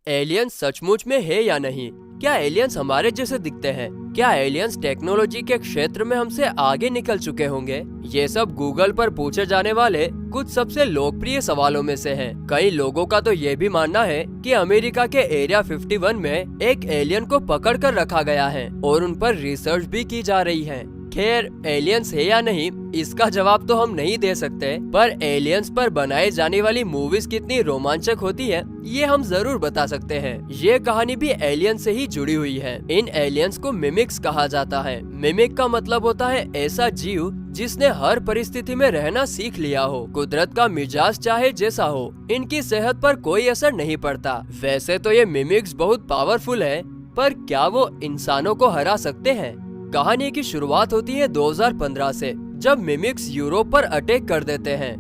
Aliens सचमुच में है या नहीं? क्या एलियंस हमारे जैसे दिखते हैं? क्या एलियंस टेक्नोलॉजी के क्षेत्र में हमसे आगे निकल चुके होंगे? ये सब गूगल पर पूछे जाने वाले कुछ सबसे लोकप्रिय सवालों में से हैं। कई लोगों का तो ये भी मानना है कि अमेरिका के एरिया 51 में एक एलियन को पकड़ कर रखा गया है और उन पर रिसर्च भी की जा रही है। खैर, एलियंस है या नहीं इसका जवाब तो हम नहीं दे सकते, पर एलियंस पर बनाई जाने वाली मूवीज कितनी रोमांचक होती है ये हम जरूर बता सकते हैं। ये कहानी भी एलियन से ही जुड़ी हुई है। इन एलियंस को मिमिक्स कहा जाता है। मिमिक का मतलब होता है ऐसा जीव जिसने हर परिस्थिति में रहना सीख लिया हो, कुदरत का मिजाज चाहे जैसा हो, इनकी सेहत पर कोई असर नहीं पड़ता। वैसे तो ये मिमिक्स बहुत पावरफुल है, पर क्या वो इंसानों को हरा सकते हैं? कहानी की शुरुआत होती है 2015 से, जब मिमिक्स यूरोप पर अटैक कर देते हैं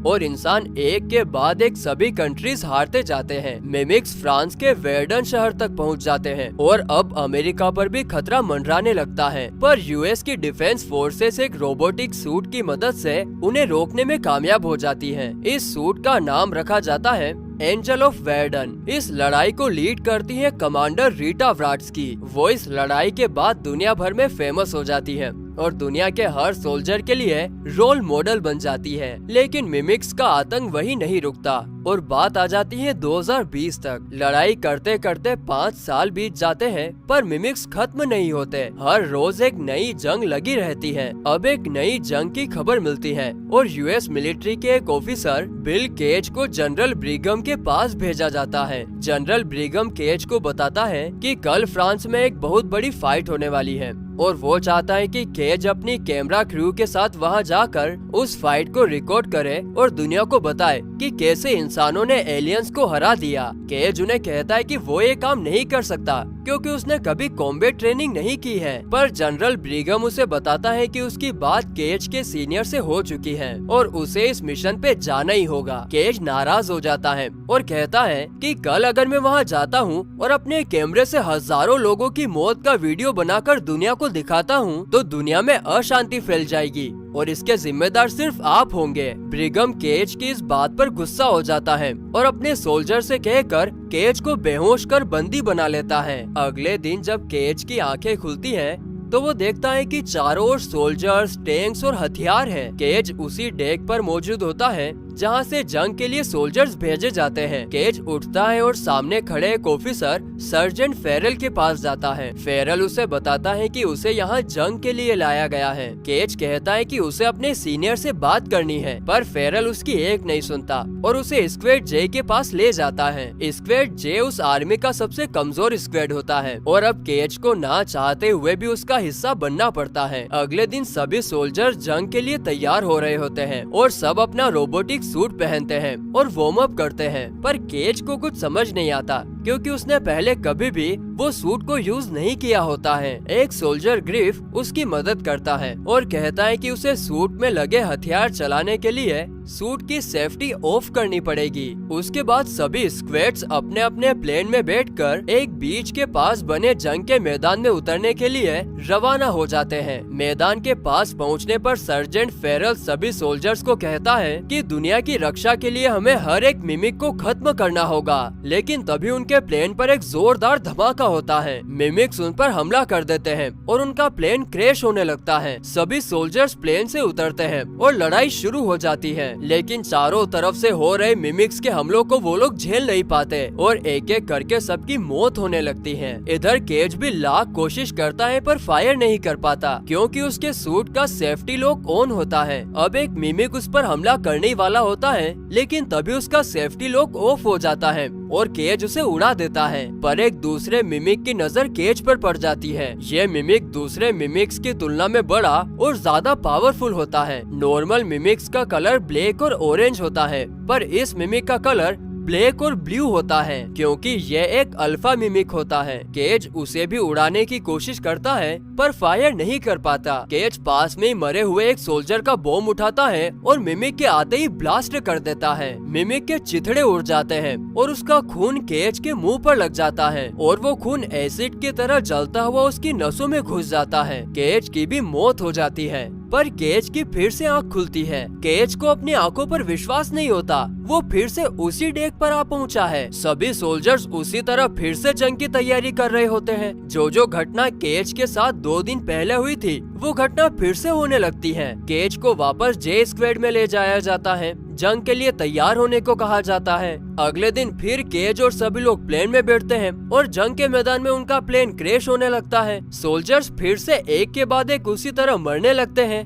और इंसान एक के बाद एक सभी कंट्रीज हारते जाते हैं। मिमिक्स फ्रांस के वेर्डन शहर तक पहुंच जाते हैं और अब अमेरिका पर भी खतरा मंडराने लगता है। पर यूएस की डिफेंस फोर्सेस एक रोबोटिक सूट की मदद से उन्हें रोकने में कामयाब हो जाती है। इस सूट का नाम रखा जाता है एंजल ऑफ वेर्डन। इस लड़ाई को लीड करती है कमांडर रीटा व्राट्स्की। वो इस लड़ाई के बाद दुनिया भर में फेमस हो जाती है और दुनिया के हर सोल्जर के लिए रोल मॉडल बन जाती है। लेकिन मिमिक्स का आतंक वही नहीं रुकता और बात आ जाती है 2020 तक। लड़ाई करते करते 5 साल बीत जाते हैं, पर मिमिक्स खत्म नहीं होते। हर रोज एक नई जंग लगी रहती है। अब एक नई जंग की खबर मिलती है और यूएस मिलिट्री के एक ऑफिसर बिल केज को जनरल ब्रिगम के पास भेजा जाता है। जनरल ब्रिगम केज को बताता है कि कल फ्रांस में एक बहुत बड़ी फाइट होने वाली है और वो चाहता है कि केज अपनी कैमरा क्रू के साथ वहां जाकर उस फाइट को रिकॉर्ड करे और दुनिया को बताए कि कैसे इंसानों ने एलियंस को हरा दिया। केज उन्हें कहता है कि वो ये काम नहीं कर सकता क्योंकि उसने कभी कॉम्बैट ट्रेनिंग नहीं की है, पर जनरल ब्रिगम उसे बताता है कि उसकी बात केज के सीनियर से हो चुकी है और उसे इस मिशन पे जाना ही होगा। केज नाराज हो जाता है और कहता है कि कल अगर मैं वहाँ जाता हूँ और अपने कैमरे से हजारों लोगों की मौत का वीडियो बनाकर दुनिया को दिखाता हूँ तो दुनिया में अशांति फैल जाएगी और इसके जिम्मेदार सिर्फ आप होंगे। ब्रिगम केज की इस बात पर गुस्सा हो जाता है और अपने सोल्जर से कहकर केज को बेहोश कर बंदी बना लेता है। अगले दिन जब केज की आंखें खुलती हैं, तो वो देखता है कि चारों ओर सोल्जर्स, टैंक्स और हथियार हैं। केज उसी डेक पर मौजूद होता है जहाँ से जंग के लिए सोल्जर्स भेजे जाते हैं। केज उठता है और सामने खड़े एक ऑफिसर सर्जेंट फेरल के पास जाता है। फेरल उसे बताता है कि उसे यहाँ जंग के लिए लाया गया है। केज कहता है कि उसे अपने सीनियर से बात करनी है, पर फेरल उसकी एक नहीं सुनता और उसे स्क्वाड जे के पास ले जाता है। स्क्वाड जे उस आर्मी का सबसे कमजोर स्क्वाड होता है और अब केज को ना चाहते हुए भी उसका हिस्सा बनना पड़ता है। अगले दिन सभी सोल्जर जंग के लिए तैयार हो रहे होते हैं और सब अपना रोबोटिक सूट पहनते हैं और वार्म अप करते हैं, पर केज को कुछ समझ नहीं आता क्योंकि उसने पहले कभी भी वो सूट को यूज नहीं किया होता है। एक सोल्जर ग्रिफ उसकी मदद करता है और कहता है कि उसे सूट में लगे हथियार चलाने के लिए सूट की सेफ्टी ऑफ करनी पड़ेगी। उसके बाद सभी स्क्वाड्स अपने अपने प्लेन में बैठकर एक बीच के पास बने जंग के मैदान में उतरने के लिए रवाना हो जाते हैं। मैदान के पास पहुंचने पर सर्जेंट फेरल सभी सोल्जर्स को कहता है कि दुनिया की रक्षा के लिए हमें हर एक मिमिक को खत्म करना होगा। लेकिन तभी उनके प्लेन पर एक जोरदार धमाका होता है। मिमिक्स उन पर हमला कर देते हैं और उनका प्लेन क्रैश होने लगता है। सभी सोल्जर्स प्लेन से उतरते हैं और लड़ाई शुरू हो जाती है, लेकिन चारों तरफ से हो रहे मिमिक्स के हमलों को वो लोग झेल नहीं पाते और एक एक करके सबकी मौत होने लगती है। इधर केज भी लाख कोशिश करता है पर फायर नहीं कर पाता क्योंकि उसके सूट का सेफ्टी लॉक ऑन होता है। अब एक मिमिक उस पर हमला करने वाला होता है, लेकिन तभी उसका सेफ्टी लॉक ऑफ हो जाता है और केज उसे उड़ा देता है। पर एक दूसरे मिमिक की नजर केज पर पड़ जाती है। ये मिमिक दूसरे मिमिक्स की तुलना में बड़ा और ज्यादा पावरफुल होता है। नॉर्मल मिमिक्स का कलर ब्लैक और ऑरेंज होता है, पर इस मिमिक का कलर ब्लैक और ब्लू होता है क्योंकि ये एक अल्फा मिमिक होता है। केज उसे भी उड़ाने की कोशिश करता है पर फायर नहीं कर पाता। केज पास में ही मरे हुए एक सोल्जर का बॉम्ब उठाता है और मिमिक के आते ही ब्लास्ट कर देता है। मिमिक के चिथड़े उड़ जाते हैं और उसका खून केज के मुंह पर लग जाता है और वो खून एसिड की तरह जलता हुआ उसकी नसों में घुस जाता है। केज की भी मौत हो जाती है। पर केज की फिर से आँख खुलती है। केज को अपनी आंखों पर विश्वास नहीं होता, वो फिर से उसी डेक पर आ पहुंचा है। सभी सोल्जर्स उसी तरह फिर से जंग की तैयारी कर रहे होते हैं। जो घटना केज के साथ 2 दिन पहले हुई थी वो घटना फिर से होने लगती है। केज को वापस जे स्क्वाड में ले जाया जाता है, जंग के लिए तैयार होने को कहा जाता है। अगले दिन फिर केज और सभी लोग प्लेन में बैठते हैं और जंग के मैदान में उनका प्लेन क्रैश होने लगता है। सोल्जर्स फिर से एक के बाद एक उसी तरह मरने लगते हैं।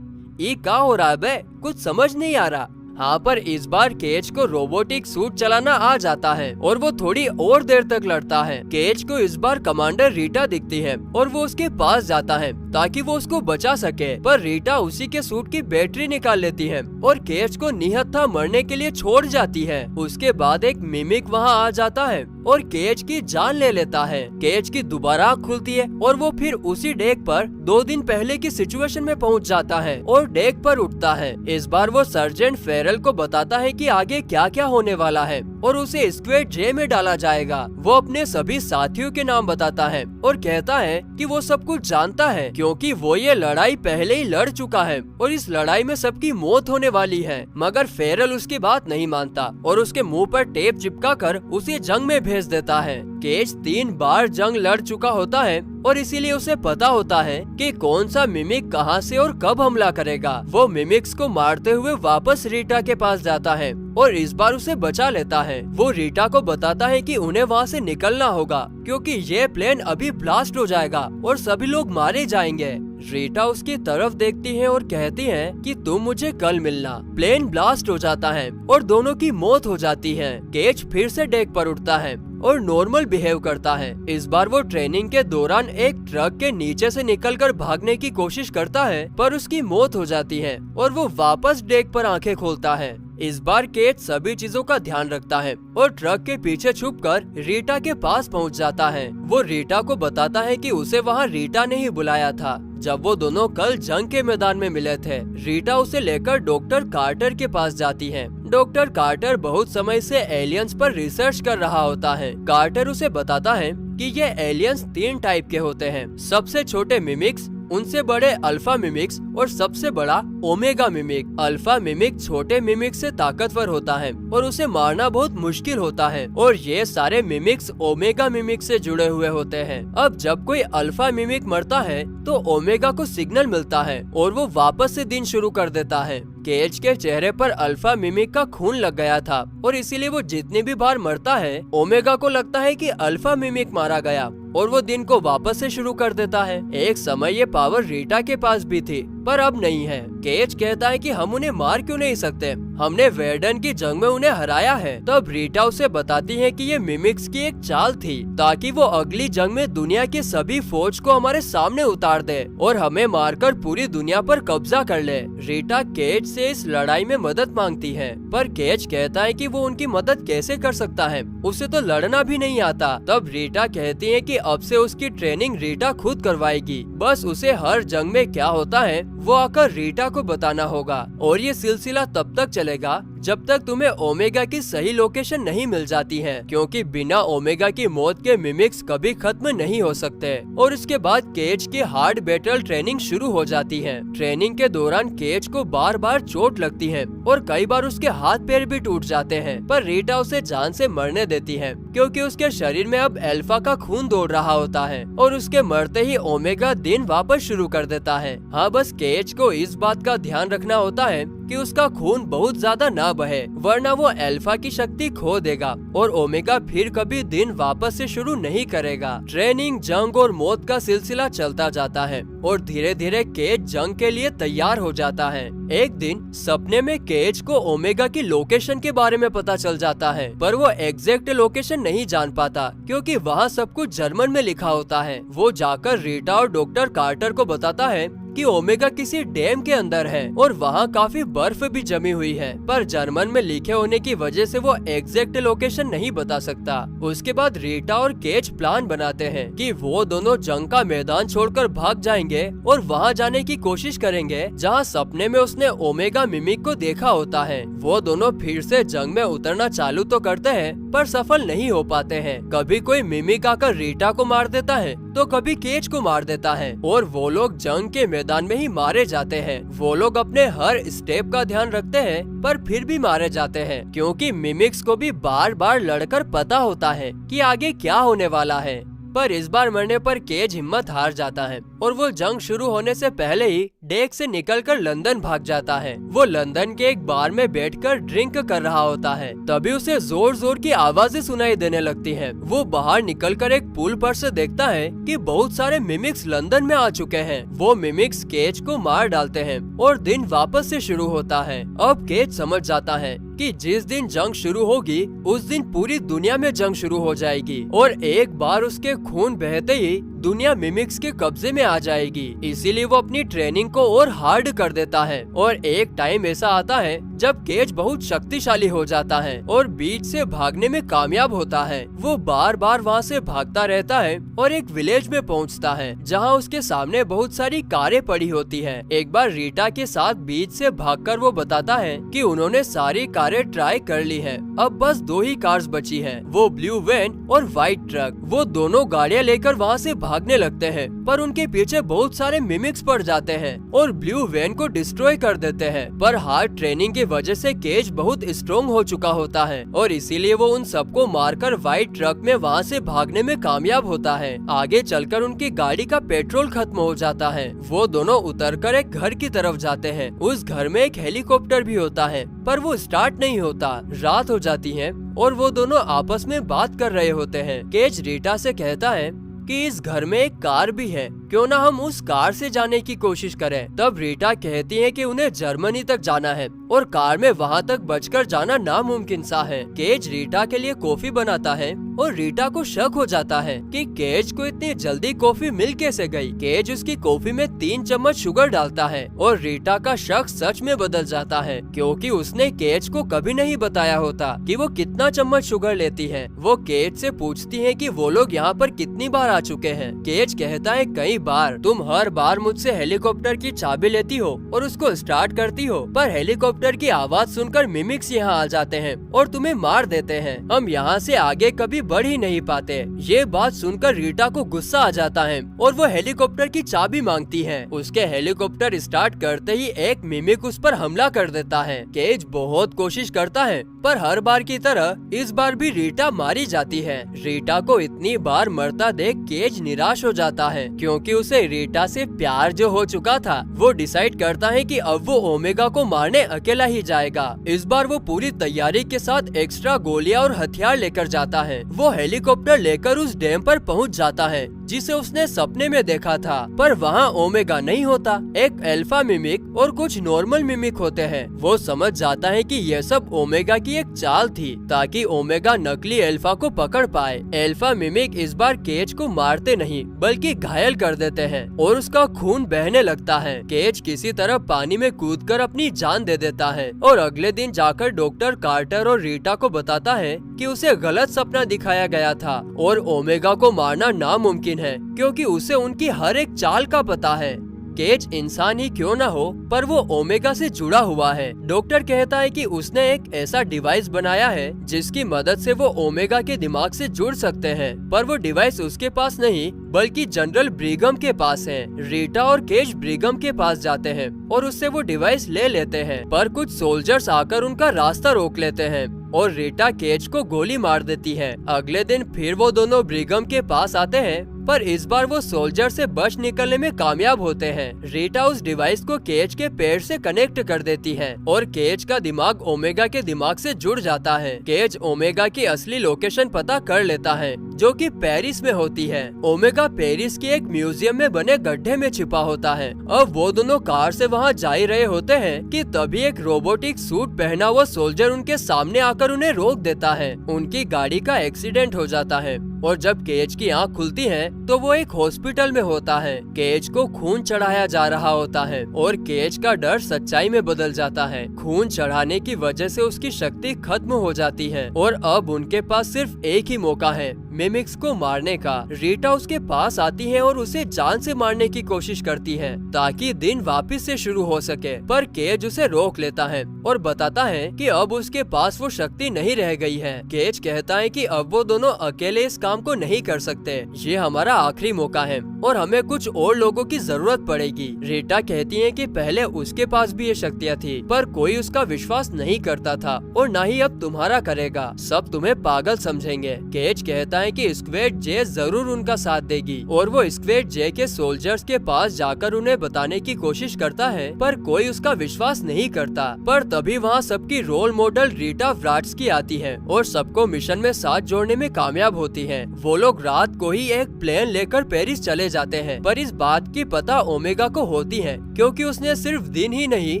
ये क्या हो रहा है बे? कुछ समझ नहीं आ रहा। हाँ, पर इस बार केज को रोबोटिक सूट चलाना आ जाता है और वो थोड़ी और देर तक लड़ता है। केज को इस बार कमांडर रीटा दिखती है और वो उसके पास जाता है ताकि वो उसको बचा सके, पर रीटा उसी के सूट की बैटरी निकाल लेती है और केज को निहत्था मरने के लिए छोड़ जाती है। उसके बाद एक मिमिक वहाँ आ जाता है और केज की जान ले लेता है। केज की दोबारा आँख खुलती है और वो फिर उसी डेक पर 2 दिन पहले की सिचुएशन में पहुँच जाता है और डेक पर उठता है। इस बार वो सर्जेंट फेरल को बताता है कि आगे क्या क्या होने वाला है और उसे स्क्वाड जे में डाला जाएगा। वो अपने सभी साथियों के नाम बताता है और कहता है कि वो सब कुछ जानता है क्योंकि वो ये लड़ाई पहले ही लड़ चुका है और इस लड़ाई में सबकी मौत होने वाली है। मगर फेरल उसकी बात नहीं मानता और उसके मुंह पर टेप चिपका कर उसे जंग में भेज देता है। केज 3 बार जंग लड़ चुका होता है और इसीलिए उसे पता होता है कि कौन सा मिमिक कहां से और कब हमला करेगा। वो मिमिक्स को मारते हुए वापस रीटा के पास जाता है और इस बार उसे बचा लेता है। वो रीटा को बताता है कि उन्हें वहां से निकलना होगा क्योंकि ये प्लेन अभी ब्लास्ट हो जाएगा और सभी लोग मारे जाएंगे। रीटा उसकी तरफ देखती है और कहती है कि तुम मुझे कल मिलना। प्लेन ब्लास्ट हो जाता है और दोनों की मौत हो जाती है। केज फिर से डेक पर उठता है और नॉर्मल बिहेव करता है। इस बार वो ट्रेनिंग के दौरान एक ट्रक के नीचे से निकलकर भागने की कोशिश करता है, पर उसकी मौत हो जाती है और वो वापस डेक पर आंखें खोलता है। इस बार केज सभी चीजों का ध्यान रखता है और ट्रक के पीछे छुपकर रीटा के पास पहुंच जाता है। वो रीटा को बताता है कि उसे वहां रीटा ने ही बुलाया था जब वो दोनों कल जंग के मैदान में मिले थे। रीटा उसे लेकर डॉक्टर कार्टर के पास जाती है। डॉक्टर कार्टर बहुत समय से एलियंस पर रिसर्च कर रहा होता है। कार्टर उसे बताता है कि ये एलियंस 3 टाइप के होते हैं। सबसे छोटे मिमिक्स, उनसे बड़े अल्फा मिमिक्स और सबसे बड़ा ओमेगा मिमिक। अल्फा मिमिक छोटे मिमिक से ताकतवर होता है और उसे मारना बहुत मुश्किल होता है और ये सारे मिमिक्स ओमेगा मिमिक से जुड़े हुए होते हैं। अब जब कोई अल्फा मिमिक मरता है तो ओमेगा को सिग्नल मिलता है और वो वापस से दिन शुरू कर देता है। केज के चेहरे पर अल्फा मिमिक का खून लग गया था और इसीलिए वो जितनी भी बार मरता है ओमेगा को लगता है कि अल्फा मिमिक मारा गया और वो दिन को वापस से शुरू कर देता है। एक समय ये पावर रीटा के पास भी थी पर अब नहीं है। केज कहता है कि हम उन्हें मार क्यों नहीं सकते, हमने वेर्डन की जंग में उन्हें हराया है। तब रीटा उसे बताती है कि ये मिमिक्स की एक चाल थी ताकि वो अगली जंग में दुनिया की सभी फौज को हमारे सामने उतार दे और हमें मारकर पूरी दुनिया पर कब्जा कर ले। रीटा केज से इस लड़ाई में मदद मांगती है पर केज कहता है कि वो उनकी मदद कैसे कर सकता है, उसे तो लड़ना भी नहीं आता। तब रीटा कहती है कि अब से उसकी ट्रेनिंग रीटा खुद करवाएगी, बस उसे हर जंग में क्या होता है वो आकर रीटा को बताना होगा और ये सिलसिला तब तक चलेगा जब तक तुम्हें ओमेगा की सही लोकेशन नहीं मिल जाती है, क्योंकि बिना ओमेगा की मौत के मिमिक्स कभी खत्म नहीं हो सकते। और इसके बाद केज की हार्ड बैटल ट्रेनिंग शुरू हो जाती है। ट्रेनिंग के दौरान केज को बार बार चोट लगती है और कई बार उसके हाथ पैर भी टूट जाते हैं, पर रीटा उसे जान से मरने देती है क्योंकि उसके शरीर में अब अल्फा का खून दौड़ रहा होता है और उसके मरते ही ओमेगा दिन वापस शुरू कर देता है। हाँ, बस केज को इस बात का ध्यान रखना होता है कि उसका खून बहुत ज्यादा ना बहे, वरना वो अल्फा की शक्ति खो देगा और ओमेगा फिर कभी दिन वापस से शुरू नहीं करेगा। ट्रेनिंग, जंग और मौत का सिलसिला चलता जाता है और धीरे धीरे केज जंग के लिए तैयार हो जाता है। एक दिन सपने में केज को ओमेगा की लोकेशन के बारे में पता चल जाता है, पर वो एग्जैक्ट लोकेशन नहीं जान पाता क्योंकि वहाँ सब कुछ जर्मन में लिखा होता है। वो जाकर रीटा और डॉक्टर कार्टर को बताता है कि ओमेगा किसी डैम के अंदर है और वहाँ काफी बर्फ भी जमी हुई है, पर जर्मन में लिखे होने की वजह से वो एग्जैक्ट लोकेशन नहीं बता सकता। उसके बाद रीटा और केज प्लान बनाते हैं कि वो दोनों जंग का मैदान छोड़कर भाग जाएंगे और वहाँ जाने की कोशिश करेंगे जहाँ सपने में उसने ओमेगा मिमिक को देखा होता है। वो दोनों फिर से जंग में उतरना चालू तो करते हैं पर सफल नहीं हो पाते हैं। कभी कोई मिमिक आकर रीटा को मार देता है तो कभी केज को मार देता है और वो लोग जंग के मैदान में ही मारे जाते हैं। वो लोग अपने हर स्टेप का ध्यान रखते हैं पर फिर भी मारे जाते हैं, क्योंकि मिमिक्स को भी बार बार लड़कर पता होता है कि आगे क्या होने वाला है। पर इस बार मरने पर केज हिम्मत हार जाता है और वो जंग शुरू होने से पहले ही डेक से निकलकर लंदन भाग जाता है। वो लंदन के एक बार में बैठकर ड्रिंक कर रहा होता है, तभी उसे जोर जोर की आवाजें सुनाई देने लगती हैं। वो बाहर निकलकर एक पुल पर से देखता है कि बहुत सारे मिमिक्स लंदन में आ चुके हैं। वो मिमिक्स केज को मार डालते हैं और दिन वापस से शुरू होता है। अब केज समझ जाता है कि जिस दिन जंग शुरू होगी उस दिन पूरी दुनिया में जंग शुरू हो जाएगी और एक बार उसके खून बहते ही दुनिया मिमिक्स के कब्जे में आ जाएगी। इसीलिए वो अपनी ट्रेनिंग को और हार्ड कर देता है और एक टाइम ऐसा आता है जब केज बहुत शक्तिशाली हो जाता है और बीच से भागने में कामयाब होता है। वो बार बार वहाँ से भागता रहता है और एक विलेज में पहुँचता है जहाँ उसके सामने बहुत सारी कारें पड़ी होती है। एक बार रीटा के साथ बीच से भागकर वो बताता है कि उन्होंने सारी कारें ट्राई कर ली है, अब बस 2 ही कार्स बची है, वो ब्लू वैन और व्हाइट ट्रक। वो दोनों गाड़ियाँ लेकर वहाँ से भागने लगते हैं पर उनके पीछे बहुत सारे मिमिक्स पड़ जाते हैं और ब्लू वैन को डिस्ट्रॉय कर देते हैं। पर हार्ड ट्रेनिंग की वजह से केज बहुत स्ट्रॉन्ग हो चुका होता है और इसीलिए वो उन सबको मारकर व्हाइट ट्रक में वहाँ से भागने में कामयाब होता है। आगे चलकर उनकी गाड़ी का पेट्रोल खत्म हो जाता है। वो दोनों उतरकर एक घर की तरफ जाते हैं। उस घर में एक हेलीकॉप्टर भी होता है पर वो स्टार्ट नहीं होता। रात हो जाती है और वो दोनों आपस में बात कर रहे होते हैं। केज रीटा से कहता है कि इस घर में एक कार भी है, क्यों ना हम उस कार से जाने की कोशिश करें। तब रीटा कहती है कि उन्हें जर्मनी तक जाना है और कार में वहाँ तक बचकर जाना नामुमकिन सा है। केज रीटा के लिए कॉफी बनाता है और रीटा को शक हो जाता है कि केज को इतनी जल्दी कॉफी मिल कैसे गई। केज उसकी कॉफी में 3 चम्मच शुगर डालता है और रीटा का शक सच में बदल जाता है, क्योंकि उसने केज को कभी नहीं बताया होता कि वो कितना चम्मच शुगर लेती है। वो केज से पूछती है कि वो लोग यहाँ पर कितनी बार आ चुके हैं। केज कहता है कई बार। तुम हर बार मुझसे हेलीकॉप्टर की चाबी लेती हो और उसको स्टार्ट करती हो, पर हेलीकॉप्टर की आवाज सुनकर मिमिक्स यहाँ आ जाते हैं और तुम्हें मार देते हैं। हम यहाँ से आगे कभी बढ़ ही नहीं पाते। ये बात सुनकर रीटा को गुस्सा आ जाता है और वो हेलीकॉप्टर की चाबी मांगती है। उसके हेलीकॉप्टर स्टार्ट करते ही एक मिमिक उस पर हमला कर देता है। केज बहुत कोशिश करता है पर हर बार की तरह इस बार भी रीटा मारी जाती है। रीटा को इतनी बार मरता देख केज निराश हो जाता है, क्योंकि उसे रीटा से प्यार जो हो चुका था। वो डिसाइड करता है कि अब वो ओमेगा को मारने अकेला ही जाएगा। इस बार वो पूरी तैयारी के साथ एक्स्ट्रा गोलियां और हथियार लेकर जाता है। वो हेलीकॉप्टर लेकर उस डैम पर पहुंच जाता है जिसे उसने सपने में देखा था, पर वहाँ ओमेगा नहीं होता। एक अल्फा मिमिक और कुछ नॉर्मल मिमिक होते हैं। वो समझ जाता है कि यह सब ओमेगा की एक चाल थी ताकि ओमेगा नकली अल्फा को पकड़ पाए। अल्फा मिमिक इस बार केज को मारते नहीं बल्कि घायल कर देते हैं और उसका खून बहने लगता है। केज किसी तरह पानी में कूदकर अपनी जान दे देता है और अगले दिन जाकर डॉक्टर कार्टर और रीटा को बताता है कि उसे गलत सपना दिखाया गया था और ओमेगा को मारना नामुमकिन है, क्योंकि उसे उनकी हर एक चाल का पता है। केज इंसान ही क्यों ना हो पर वो ओमेगा से जुड़ा हुआ है। डॉक्टर कहता है कि उसने एक ऐसा डिवाइस बनाया है जिसकी मदद से वो ओमेगा के दिमाग से जुड़ सकते हैं, पर वो डिवाइस उसके पास नहीं बल्कि जनरल ब्रिगम के पास है। रीटा और केज ब्रिगम के पास जाते हैं और उससे वो डिवाइस ले लेते हैं, पर कुछ सोल्जर्स आकर उनका रास्ता रोक लेते हैं और रीटा केज को गोली मार देती है। अगले दिन फिर वो दोनों ब्रिगम के पास आते हैं, पर इस बार वो सोल्जर से बच निकलने में कामयाब होते हैं। रीटा उस डिवाइस को केज के पैर से कनेक्ट कर देती है और केज का दिमाग ओमेगा के दिमाग से जुड़ जाता है। केज ओमेगा की असली लोकेशन पता कर लेता है जो कि पेरिस में होती है। ओमेगा पेरिस के एक म्यूजियम में बने गड्ढे में छिपा होता है। अब वो दोनों कार से वहाँ जा ही रहे होते हैं कि तभी एक रोबोटिक सूट पहना हुआ सोल्जर उनके सामने आकर उन्हें रोक देता है। उनकी गाड़ी का एक्सीडेंट हो जाता है और जब केज की आँख खुलती है तो वो एक हॉस्पिटल में होता है। केज को खून चढ़ाया जा रहा होता है और केज का डर सच्चाई में बदल जाता है। खून चढ़ाने की वजह से उसकी शक्ति खत्म हो जाती है और अब उनके पास सिर्फ एक ही मौका है मिमिक्स को मारने का। रीटा उसके पास आती है और उसे जान से मारने की कोशिश करती है ताकि दिन वापस से शुरू हो सके, पर केज उसे रोक लेता है और बताता है कि अब उसके पास वो शक्ति नहीं रह गई है। केज कहता है कि अब वो दोनों अकेले इस काम को नहीं कर सकते, ये हमारा आखिरी मौका है और हमें कुछ और लोगों की जरूरत पड़ेगी। रीटा कहती है कि पहले उसके पास भी ये शक्तियाँ थी पर कोई उसका विश्वास नहीं करता था और न ही अब तुम्हारा करेगा, सब तुम्हें पागल समझेंगे। केज कहता है कि स्क्वेड जे जरूर उनका साथ देगी और वो स्क्वेड जे के सोल्जर्स के पास जाकर उन्हें बताने की कोशिश करता है पर कोई उसका विश्वास नहीं करता। पर तभी वहाँ सबकी रोल मॉडल रीटा व्राट्स्की आती है और सबको मिशन में साथ जोड़ने में कामयाब होती है। वो लोग रात को ही एक प्लेन लेकर पेरिस चले जाते हैं, पर इस बात की पता ओमेगा को होती है क्योंकि उसने सिर्फ दिन ही नहीं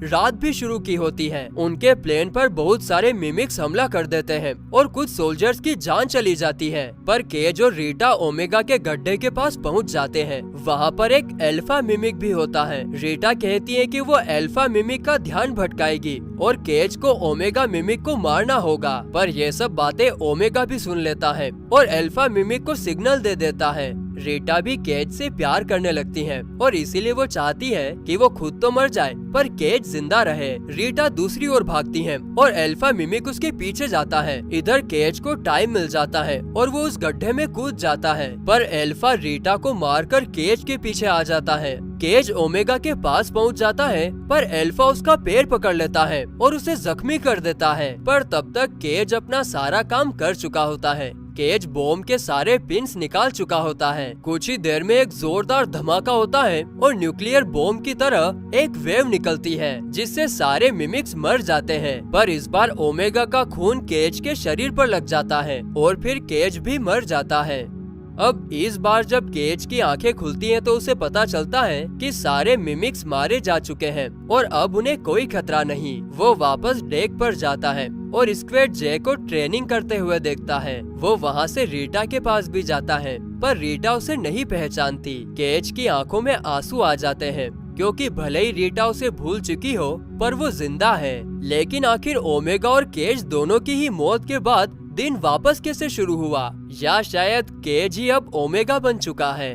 रात भी शुरू की होती है। उनके प्लेन पर बहुत सारे मिमिक्स हमला कर देते हैं और कुछ सोल्जर्स की जान चली जाती है, पर केज और रीटा ओमेगा के गड्ढे के पास पहुंच जाते हैं। वहाँ पर एक अल्फा मिमिक भी होता है। रीटा कहती है कि वो अल्फा मिमिक का ध्यान भटकाएगी और केज को ओमेगा मिमिक को मारना होगा, पर ये सब बातें ओमेगा भी सुन लेता है और अल्फा मिमिक को सिग्नल दे देता है। रीटा भी केज से प्यार करने लगती है और इसीलिए वो चाहती है कि वो खुद तो मर जाए पर केज जिंदा रहे। रीटा दूसरी ओर भागती है और अल्फा मिमिक उसके पीछे जाता है। इधर केज को टाइम मिल जाता है और वो उस गड्ढे में कूद जाता है, पर अल्फा रीटा को मारकर केज के पीछे आ जाता है। केज ओमेगा के पास पहुंच जाता है पर अल्फा उसका पैर पकड़ लेता है और उसे जख्मी कर देता है, पर तब तक केज अपना सारा काम कर चुका होता है। केज बॉम्ब के सारे पिन्स निकाल चुका होता है। कुछ ही देर में एक जोरदार धमाका होता है और न्यूक्लियर बॉम्ब की तरह एक वेव निकलती है जिससे सारे मिमिक्स मर जाते हैं, पर इस बार ओमेगा का खून केज के शरीर पर लग जाता है और फिर केज भी मर जाता है। अब इस बार जब केज की आंखें खुलती हैं तो उसे पता चलता है कि सारे मिमिक्स मारे जा चुके हैं और अब उन्हें कोई खतरा नहीं। वो वापस डेक पर जाता है और स्क्वेड जे को ट्रेनिंग करते हुए देखता है। वो वहाँ से रीटा के पास भी जाता है पर रीटा उसे नहीं पहचानती। केज की आंखों में आंसू आ जाते हैं क्योंकि भले ही रीटा उसे भूल चुकी हो पर वो जिंदा है। लेकिन आखिर ओमेगा और केज दोनों की ही मौत के बाद दिन वापस कैसे शुरू हुआ, या शायद केज ही अब ओमेगा बन चुका है।